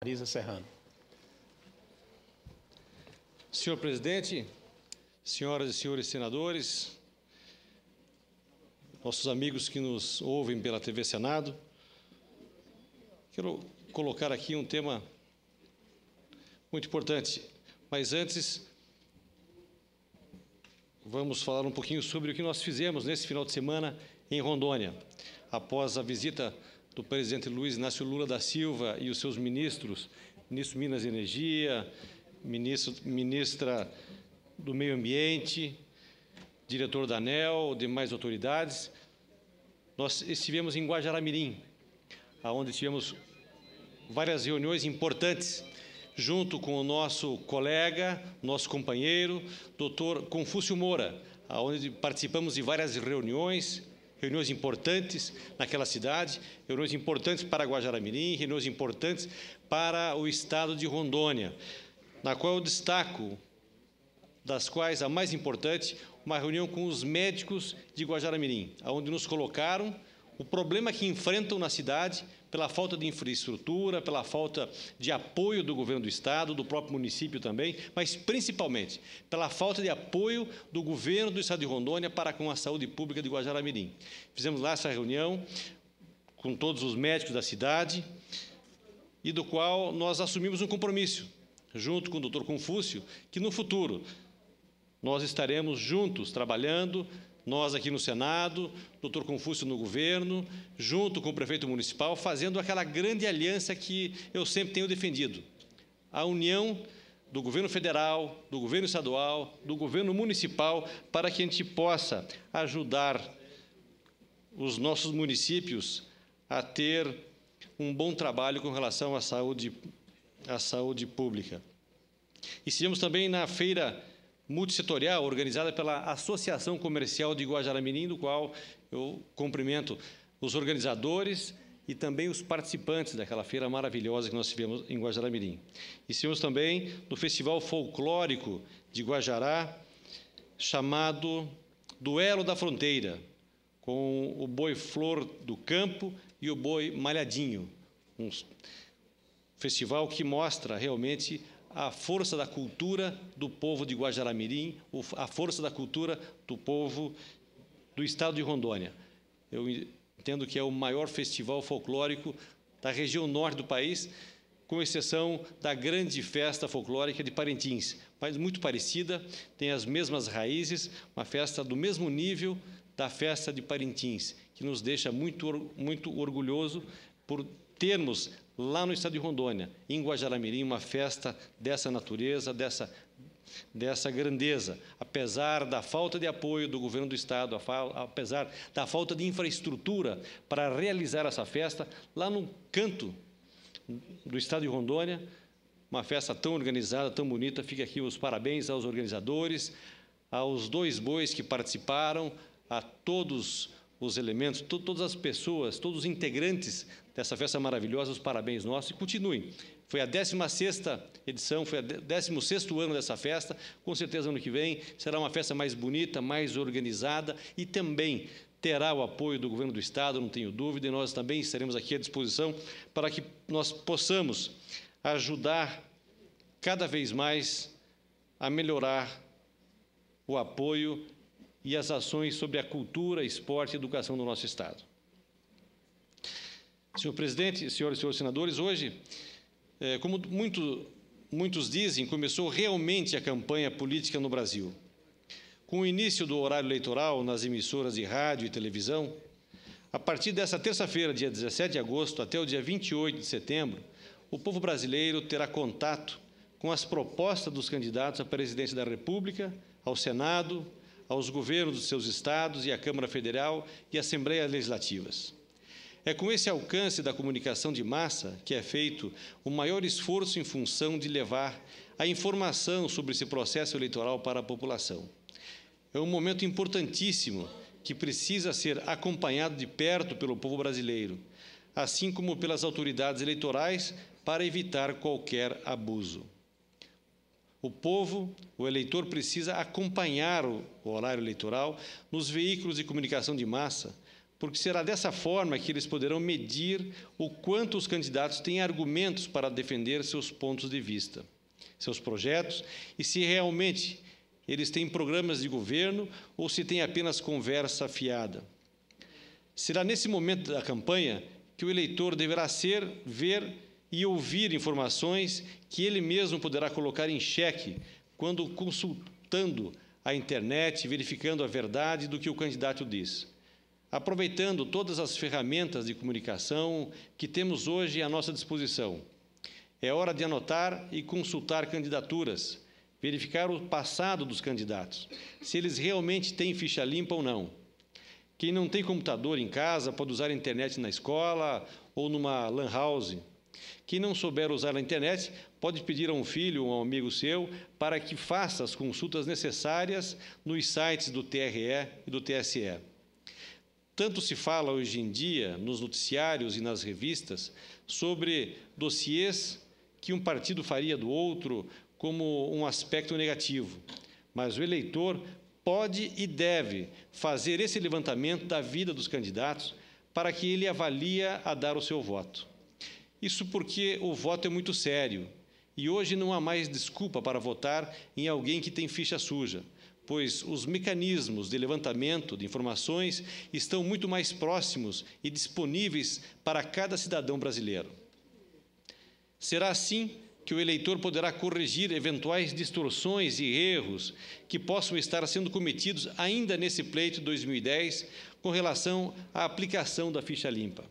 Marisa Serrano. Senhor presidente, senhoras e senhores senadores, nossos amigos que nos ouvem pela TV Senado, quero colocar aqui um tema muito importante, mas antes vamos falar um pouquinho sobre o que nós fizemos nesse final de semana em Rondônia, após a visita do presidente Luiz Inácio Lula da Silva e os seus ministros, ministro Minas e Energia, ministra do Meio Ambiente, diretor da ANEEL, demais autoridades. Nós estivemos em Guajará-Mirim, onde tivemos várias reuniões importantes, junto com o nosso colega, nosso companheiro, doutor Confúcio Moura, onde participamos de várias reuniões importantes naquela cidade, reuniões importantes para Guajará-Mirim, reuniões importantes para o estado de Rondônia, na qual eu destaco, das quais a mais importante, uma reunião com os médicos de Guajará-Mirim, onde nos colocaram o problema que enfrentam na cidade pela falta de infraestrutura, pela falta de apoio do governo do estado, do próprio município também, mas principalmente pela falta de apoio do governo do estado de Rondônia para com a saúde pública de Guajará-Mirim. Fizemos lá essa reunião com todos os médicos da cidade e do qual nós assumimos um compromisso, junto com o doutor Confúcio, que no futuro nós estaremos juntos trabalhando, nós aqui no Senado, doutor Confúcio no governo, junto com o prefeito municipal, fazendo aquela grande aliança que eu sempre tenho defendido, a união do governo federal, do governo estadual, do governo municipal, para que a gente possa ajudar os nossos municípios a ter um bom trabalho com relação à saúde pública. Estivemos também na feira multissetorial, organizada pela Associação Comercial de Guajará-Mirim, do qual eu cumprimento os organizadores e também os participantes daquela feira maravilhosa que nós tivemos em Guajará-Mirim. Estivemos também no Festival Folclórico de Guajará, chamado Duelo da Fronteira, com o boi flor do campo e o boi malhadinho, um festival que mostra realmente a força da cultura do povo de Guajará-Mirim, a força da cultura do povo do estado de Rondônia. Eu entendo que é o maior festival folclórico da região norte do país, com exceção da grande festa folclórica de Parintins, mas muito parecida, tem as mesmas raízes, uma festa do mesmo nível da festa de Parintins, que nos deixa muito orgulhoso por termos lá no estado de Rondônia, em Guajará-Mirim, uma festa dessa natureza, dessa grandeza, apesar da falta de apoio do governo do estado, apesar da falta de infraestrutura para realizar essa festa, lá no canto do estado de Rondônia, uma festa tão organizada, tão bonita. Fica aqui os parabéns aos organizadores, aos dois bois que participaram, a todos os elementos, todas as pessoas, todos os integrantes dessa festa maravilhosa, os parabéns nossos, e continuem. Foi a 16ª edição, foi o 16º ano dessa festa, com certeza ano que vem será uma festa mais bonita, mais organizada e também terá o apoio do governo do estado, não tenho dúvida, e nós também estaremos aqui à disposição para que nós possamos ajudar cada vez mais a melhorar o apoio e as ações sobre a cultura, esporte e educação do nosso estado. Senhor presidente, senhoras e senhores senadores, hoje, como muitos dizem, começou realmente a campanha política no Brasil. Com o início do horário eleitoral nas emissoras de rádio e televisão, a partir desta terça-feira, dia 17 de agosto, até o dia 28 de setembro, o povo brasileiro terá contato com as propostas dos candidatos à presidência da República, ao Senado, aos governos dos seus estados e à Câmara Federal e Assembleias Legislativas. É com esse alcance da comunicação de massa que é feito o maior esforço em função de levar a informação sobre esse processo eleitoral para a população. É um momento importantíssimo que precisa ser acompanhado de perto pelo povo brasileiro, assim como pelas autoridades eleitorais, para evitar qualquer abuso. O povo, o eleitor, precisa acompanhar o horário eleitoral nos veículos de comunicação de massa porque será dessa forma que eles poderão medir o quanto os candidatos têm argumentos para defender seus pontos de vista, seus projetos, e se realmente eles têm programas de governo ou se têm apenas conversa fiada. Será nesse momento da campanha que o eleitor deverá ver e ouvir informações que ele mesmo poderá colocar em xeque quando consultando a internet, verificando a verdade do que o candidato diz, aproveitando todas as ferramentas de comunicação que temos hoje à nossa disposição. É hora de anotar e consultar candidaturas, verificar o passado dos candidatos, se eles realmente têm ficha limpa ou não. Quem não tem computador em casa pode usar a internet na escola ou numa lan house. Quem não souber usar a internet pode pedir a um filho ou a um amigo seu para que faça as consultas necessárias nos sites do TRE e do TSE. Tanto se fala hoje em dia, nos noticiários e nas revistas, sobre dossiês que um partido faria do outro como um aspecto negativo. Mas o eleitor pode e deve fazer esse levantamento da vida dos candidatos para que ele avalie a dar o seu voto. Isso porque o voto é muito sério e hoje não há mais desculpa para votar em alguém que tem ficha suja, pois os mecanismos de levantamento de informações estão muito mais próximos e disponíveis para cada cidadão brasileiro. Será assim que o eleitor poderá corrigir eventuais distorções e erros que possam estar sendo cometidos ainda nesse pleito de 2010 com relação à aplicação da ficha limpa.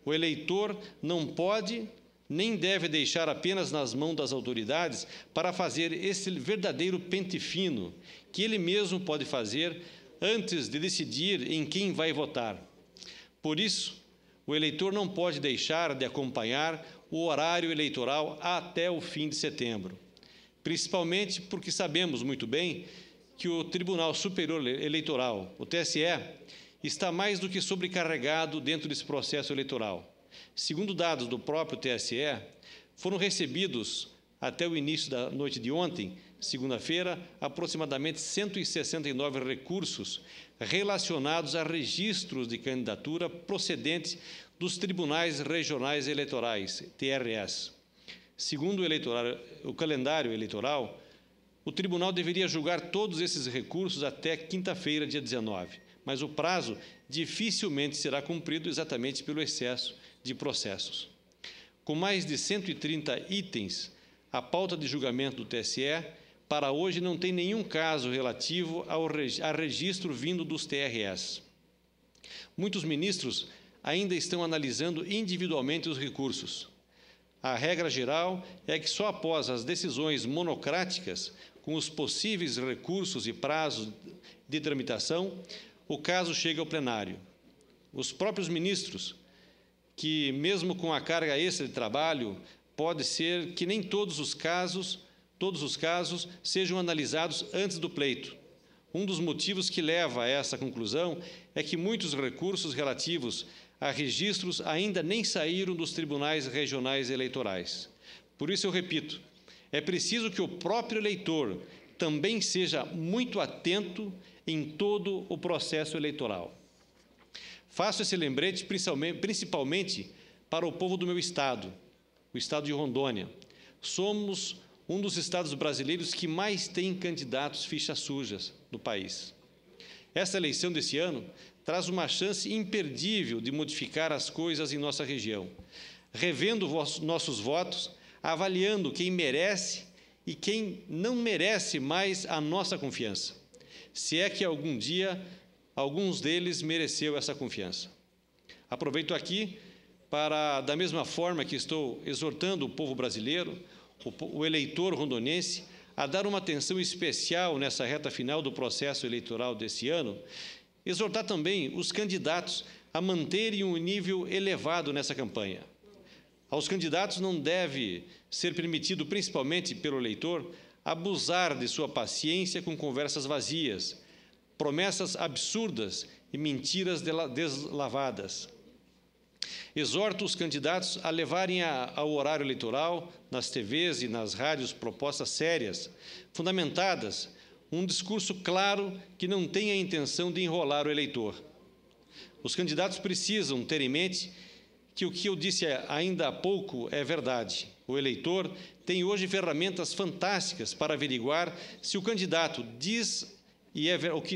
O eleitor não pode nem deve deixar apenas nas mãos das autoridades para fazer esse verdadeiro pente fino que ele mesmo pode fazer antes de decidir em quem vai votar. Por isso, o eleitor não pode deixar de acompanhar o horário eleitoral até o fim de setembro, principalmente porque sabemos muito bem que o Tribunal Superior Eleitoral, o TSE, está mais do que sobrecarregado dentro desse processo eleitoral. Segundo dados do próprio TSE, foram recebidos, até o início da noite de ontem, segunda-feira, aproximadamente 169 recursos relacionados a registros de candidatura procedentes dos Tribunais Regionais Eleitorais, TREs. Segundo o calendário eleitoral, o tribunal deveria julgar todos esses recursos até quinta-feira, dia 19, mas o prazo dificilmente será cumprido exatamente pelo excesso de processos. Com mais de 130 itens, a pauta de julgamento do TSE, para hoje, não tem nenhum caso relativo a registro vindo dos TREs. Muitos ministros ainda estão analisando individualmente os recursos. A regra geral é que só após as decisões monocráticas, com os possíveis recursos e prazos de tramitação, o caso chega ao plenário. Os próprios ministros, que mesmo com a carga extra de trabalho, pode ser que nem todos os casos sejam analisados antes do pleito. Um dos motivos que leva a essa conclusão é que muitos recursos relativos a registros ainda nem saíram dos tribunais regionais eleitorais. Por isso eu repito, é preciso que o próprio eleitor também seja muito atento em todo o processo eleitoral. Faço esse lembrete principalmente para o povo do meu estado, o estado de Rondônia. Somos um dos estados brasileiros que mais tem candidatos fichas sujas do país. Esta eleição desse ano traz uma chance imperdível de modificar as coisas em nossa região, revendo nossos votos, avaliando quem merece e quem não merece mais a nossa confiança, se é que algum dia alguns deles mereceu essa confiança. Aproveito aqui para, da mesma forma que estou exortando o povo brasileiro, o eleitor rondonense, a dar uma atenção especial nessa reta final do processo eleitoral desse ano, exortar também os candidatos a manterem um nível elevado nessa campanha. Aos candidatos não deve ser permitido, principalmente pelo eleitor, abusar de sua paciência com conversas vazias, promessas absurdas e mentiras deslavadas. Exorto os candidatos a levarem ao horário eleitoral, nas TVs e nas rádios, propostas sérias, fundamentadas, um discurso claro que não tenha a intenção de enrolar o eleitor. Os candidatos precisam ter em mente que o que eu disse ainda há pouco é verdade. O eleitor tem hoje ferramentas fantásticas para averiguar se o candidato diz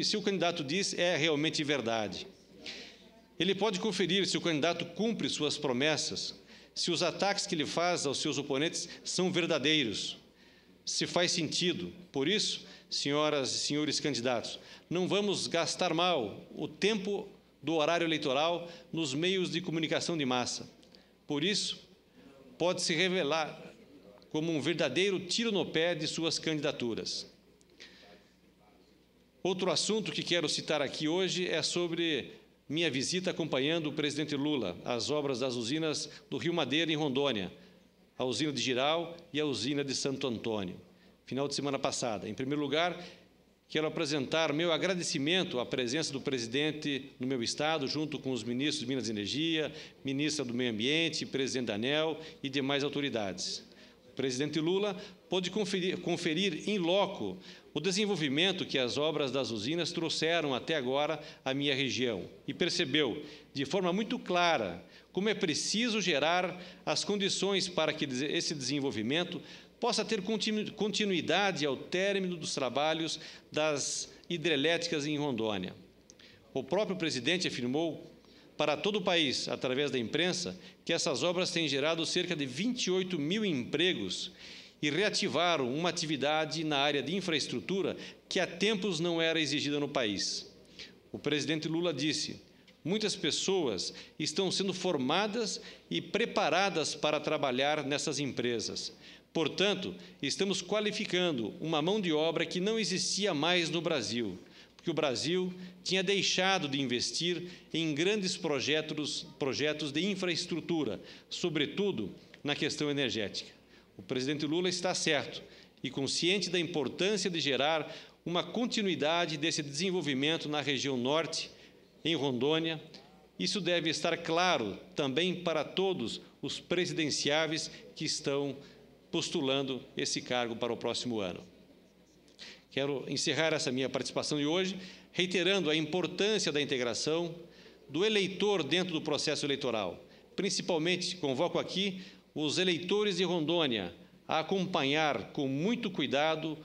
se o candidato diz é realmente verdade. Ele pode conferir se o candidato cumpre suas promessas, se os ataques que ele faz aos seus oponentes são verdadeiros, se faz sentido. Por isso, senhoras e senhores candidatos, não vamos gastar mal o tempo do horário eleitoral nos meios de comunicação de massa. Por isso, pode se revelar como um verdadeiro tiro no pé de suas candidaturas. Outro assunto que quero citar aqui hoje é sobre minha visita acompanhando o presidente Lula às obras das usinas do Rio Madeira, em Rondônia, a usina de Jirau e a usina de Santo Antônio, final de semana passada. Em primeiro lugar, quero apresentar meu agradecimento à presença do presidente no meu estado, junto com os ministros de Minas e Energia, ministra do Meio Ambiente, presidente da ANEEL e demais autoridades. O presidente Lula pôde conferir in loco o desenvolvimento que as obras das usinas trouxeram até agora à minha região e percebeu, de forma muito clara, como é preciso gerar as condições para que esse desenvolvimento possa ter continuidade ao término dos trabalhos das hidrelétricas em Rondônia. O próprio presidente afirmou para todo o país, através da imprensa, que essas obras têm gerado cerca de 28 mil empregos e reativaram uma atividade na área de infraestrutura que há tempos não era exigida no país. O presidente Lula disse: muitas pessoas estão sendo formadas e preparadas para trabalhar nessas empresas. Portanto, estamos qualificando uma mão de obra que não existia mais no Brasil, porque o Brasil tinha deixado de investir em grandes projetos de infraestrutura, sobretudo na questão energética. O presidente Lula está certo e consciente da importância de gerar uma continuidade desse desenvolvimento na região norte, em Rondônia. Isso deve estar claro também para todos os presidenciáveis que estão postulando esse cargo para o próximo ano. Quero encerrar essa minha participação de hoje, reiterando a importância da integração do eleitor dentro do processo eleitoral. Principalmente, convoco aqui os eleitores de Rondônia a acompanhar com muito cuidado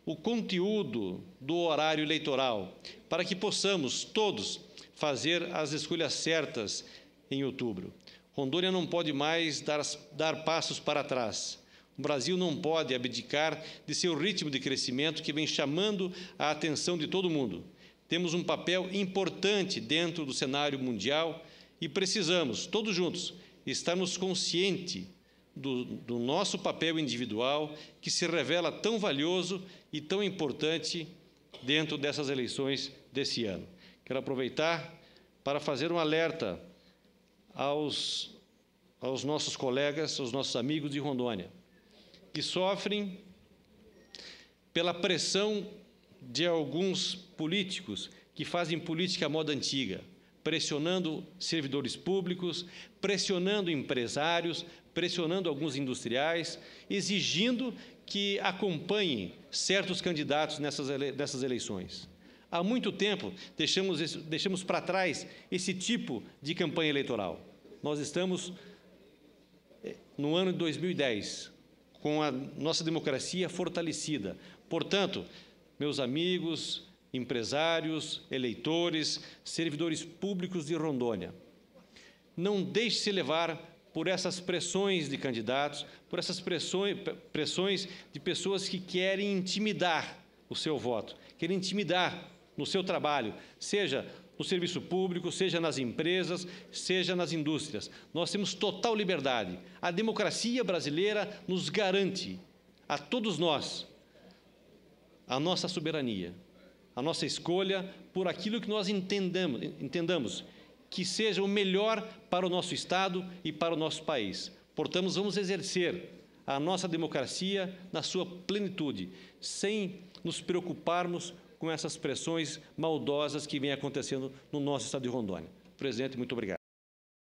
o conteúdo do horário eleitoral, para que possamos todos fazer as escolhas certas em outubro. Rondônia não pode mais dar passos para trás. O Brasil não pode abdicar de seu ritmo de crescimento que vem chamando a atenção de todo mundo. Temos um papel importante dentro do cenário mundial e precisamos, todos juntos, estarmos conscientes do nosso papel individual, que se revela tão valioso e tão importante dentro dessas eleições desse ano. Quero aproveitar para fazer um alerta aos nossos colegas, aos nossos amigos de Rondônia, que sofrem pela pressão de alguns políticos que fazem política à moda antiga, pressionando servidores públicos, pressionando empresários, pressionando alguns industriais, exigindo que acompanhem certos candidatos nessas eleições. Há muito tempo deixamos para trás esse tipo de campanha eleitoral. Nós estamos no ano de 2010, com a nossa democracia fortalecida. Portanto, meus amigos, empresários, eleitores, servidores públicos de Rondônia, não deixe-se levar por essas pressões de candidatos, por essas pressões de pessoas que querem intimidar o seu voto, querem intimidar no seu trabalho, seja no serviço público, seja nas empresas, seja nas indústrias. Nós temos total liberdade. A democracia brasileira nos garante, a todos nós, a nossa soberania, a nossa escolha por aquilo que nós entendamos que seja o melhor para o nosso Estado e para o nosso país. Portanto, vamos exercer a nossa democracia na sua plenitude, sem nos preocuparmos com essas pressões maldosas que vêm acontecendo no nosso Estado de Rondônia. Presidente, muito obrigado.